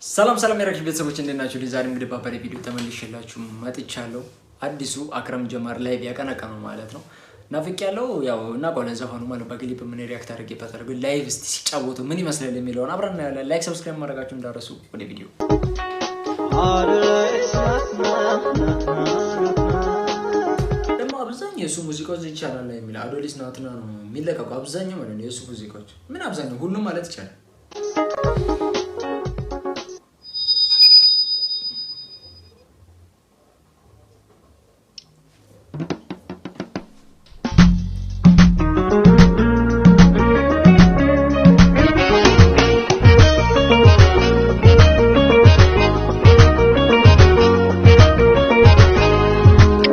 ሰላም የራክሽ ቤተሰቦች እንደናችሁ ዛሬ እንግዲህ ባባሪ ቪዲዮ ተመልሼላችሁ መጥቻለሁ። አዲሱ አክረም ጀማር ላይቭ ያቀናቀነው ማለት ነው። ናፍቅ ያለው ያው እና ቆለ ዘፈኑ ማለት በግሊፕ ምን ሪአክት አድርጌበታለሁ። ግን ላይቭ እስቲ ሲጫወቱ ምን ይመስላል የሚለውን አብረን ያለ ላይክ ሰብስክራይብ ማድረጋችሁ እንዳረሱ ወደ ቪዲዮ ደግሞ አብዛኛው የሱ ሙዚቃዎች ይቻላል ላይ የሚል አዶሊስ ናትና ነው የሚለቀቀው አብዛኛው ማለት ነው የሱ ሙዚቃዎች ምን አብዛኛው ሁሉም ማለት ይቻላል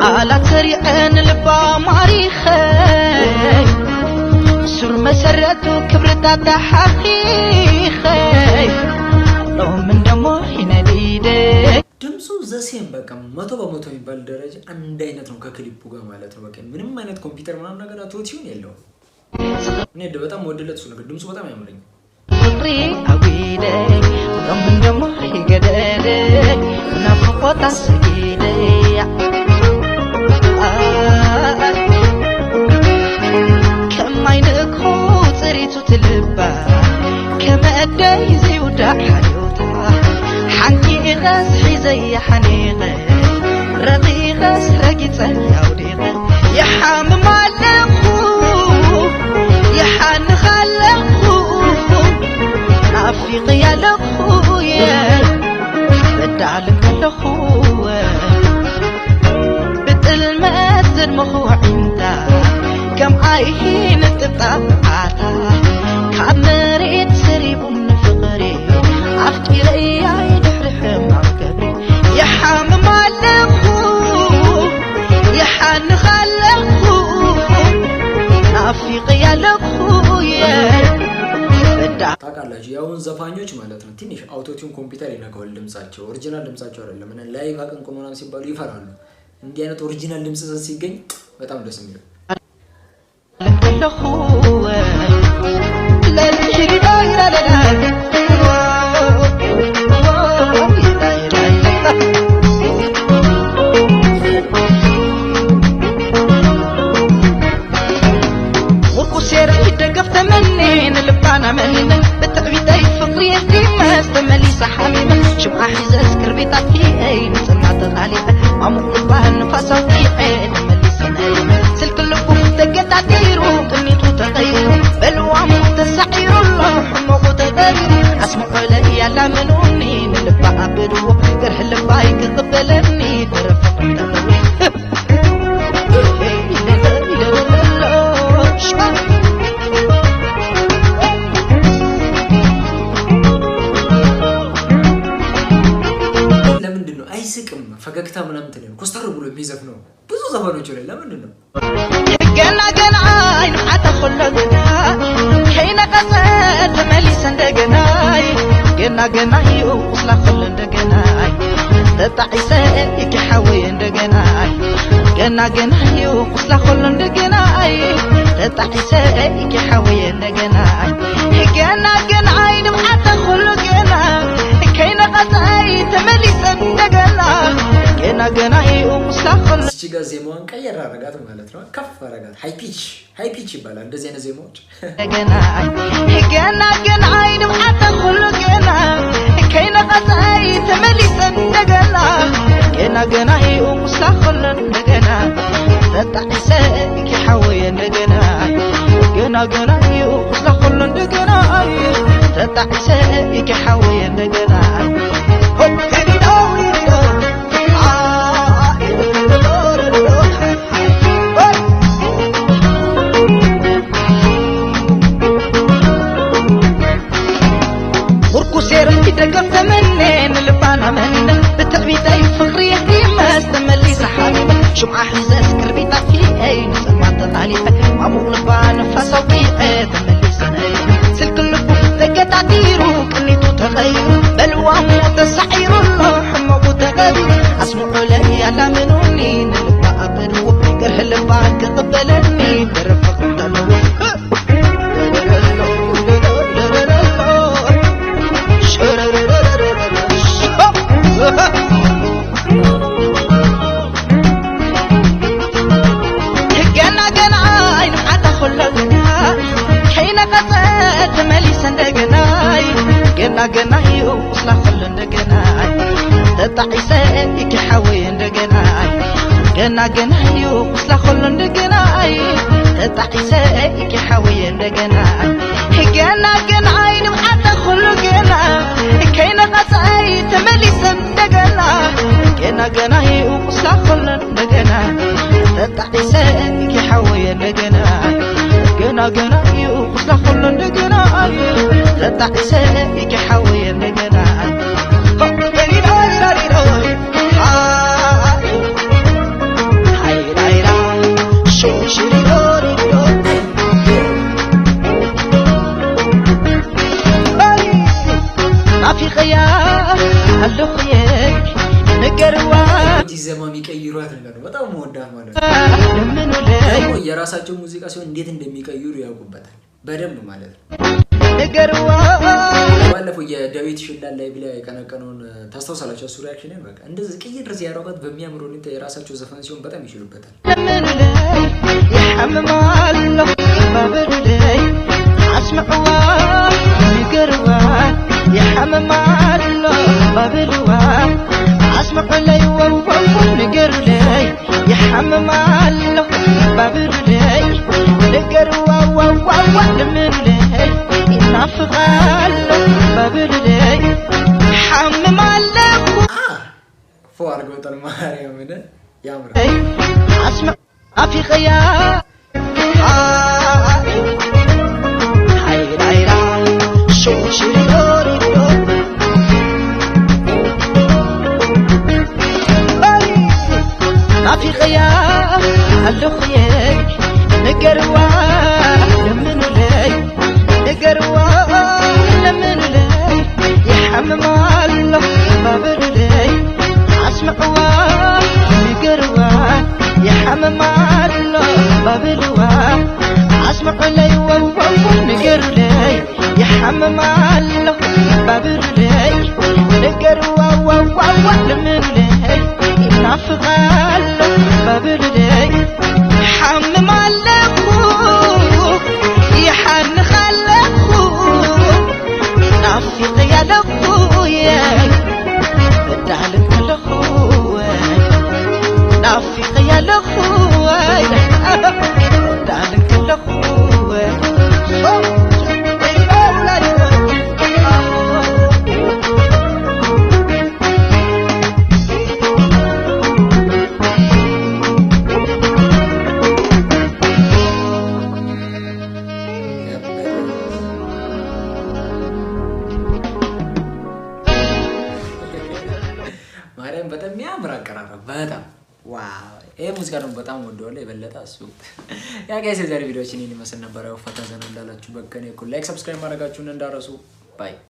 على سريعين لبا ماريخي سر مسرته كبرت تحقيخي لو من دمو هنا ديدي ድምፁ ዘሴም በቃ 100% የሚባል ደረጃ አንድ አይነት ነው ከክሊፑ ጋር ማለት ነው። በቃ ምንም አይነት ኮምፒውተር ምናምን ነገር አውቶቲዩን የለውም። እኔ በጣም ወደለት እሱ ነገር ድምፁ በጣም ያምረኛል። ፍሪ አዊዴ لو من دمو ይገደደ ናፍቆት አስጊዴ كماينكو صريتو تلبا كما اداي زي ودا حيوتا حنكي غسحي زي حنيغه رقيقه سرقت ياوديغه يا حام مالخو يا حن خلخو افيق يا لخو يا بدعلك لخو المأذن مخوع عمدا كم عايهين التطاعتا كعمريت سريب من فقري عفتي لي يدحرحم عقبي يا حام مالخو يا حان خلخو نافيق يا لخو يا ታውቃላችሁ ያውን ዘፋኞች ማለት ነው ትንሽ አውቶቲዩን ኮምፒውተር ይነካዋል ድምጻቸው ኦሪጂናል ድምጻቸው አይደለም እና ላይቭ አቀንቆ ምናምን ሲባሉ ይፈራሉ እንዲህ አይነት ኦሪጂናል ድምጽ ሲገኝ በጣም ደስ የሚለው وكسر يدقف تمنين لبانا منين بتعبيدي فطريتي ما استملي صحامي شبعة حزاز كربيطة في عين سمعت غالبة عمق لبها النفاسة في عين ملي سنين سلك اللبوك دقت عديرو قنيتو تغيرو بلو عمق تسعير الله حمق تغير اسمع علي على منوني لبا عبدو قرح لبا يقبلني برفق تغير ፈገግታ ምናምን ተለኝ ኮስተር ብሎ የሚዘፍ ነው ብዙ ዘፈኖች ላይ ለምንድን ነው ገና ገና አይን አተخلገና ከይና ቀሰት መልስ እንደገና ገና ገና ይውስላ خل እንደገና ተጣይሰ ይከሐወይ እንደገና ገና ገና ይውስላ خل እንደገና ተጣይሰ ይከሐወይ እንደገና ገና ገና አይን አተخلገና ከይና ቀሰት መልስ እንደገና ገና ገና ይውስላል እቺ ጋር ዜማዋን ቀየር አረጋት ማለት ነው ከፍ አረጋት ሃይ ፒች ይባላል እንደዚህ አይነት ዜማዎች ገና ገና አይንም አተخل ገና ከይና ቀሳይ ተመልሰ እንደገና ገና ገና ይውስላል እንደገና ተጣይሰ ይሐወይ እንደገና ገና ገና ይውስላል እንደገና ተጣይሰ ይሐወይ እንደገና دقف تمنين لبانا منين بتعبيدي فخريتي ما استملي صحابي شمعة حزاز كربيطة في عين سمعت طالبة عمو لبانا فصوتي تملي سنين سلك اللبوك دقت عديرو كنيتو تغير بلوامو تسعير الله حمو تغير اسمع لي على منوني لبا أبرو قره لباك قبلني برفق تلوي ገና ይውስላ ሁሉ እንደገና ተጣይሰ ይክሐወይ እንደገና ገና ይውስላ ሁሉ እንደገና ተጣይሰ ይክሐወይ እንደገና ገና አይንም አለ ሁሉ ገና ከይነ ቀጻይ ተመሊሰ እንደገና ገና ይውስላ ሁሉ እንደገና ተጣይሰ ይክሐወይ እንደገና ገና ይውስላ ሁሉ እንደገና ተጣይሰ ይክሐወይ እንደገና ዘማም ይቀይሯት ነገር በጣም ወዳት ማለት ነው። የራሳቸው ሙዚቃ ሲሆን እንዴት እንደሚቀይሩ ያውቁበታል በደንብ ማለት ነው። ባለፈው የዳዊት ሽላል ላይ ብላ የቀነቀነውን ታስታውሳላችሁ? እሱ ሪአክሽን በቃ እንደዚህ ቅይር ድረስ ያደረጓት በሚያምር ሁኔታ የራሳቸው ዘፈን ሲሆን በጣም ይችሉበታል። أسمع لي نقر لي يحمم الله بابر لي نقر لمن لي ينافق الله بابر لي حمم الله فوارق وطن ماريا من يا مرة أسمع في خيال هاي رايرا شو شريوري في خيال هلو خيال نقروا لمن لي نقروا لمن لي يحمم الله بابر لي أسمعوا نقروا يحمم الله بابر أسمع لي نقر لي يحمم الله بابر لي نقروا لمن لي ينافق بابل لي حمم عليكو يحن خليكو نافق يا لخويا بدالك لخويا نافق يا لخويا بدالك لخويا ማርያም በጣም የሚያምር አቀራረብ በጣም ዋው። ይሄ ሙዚቃ ደግሞ በጣም ወደዋለሁ የበለጠ እሱ ያ ጋይስ የዛሬ ቪዲዮችን ይመስል ነበር። ያው ፈታ ዘና እንዳላችሁ በከኔ ላይክ ሰብስክራይብ ማድረጋችሁን እንዳረሱ ባይ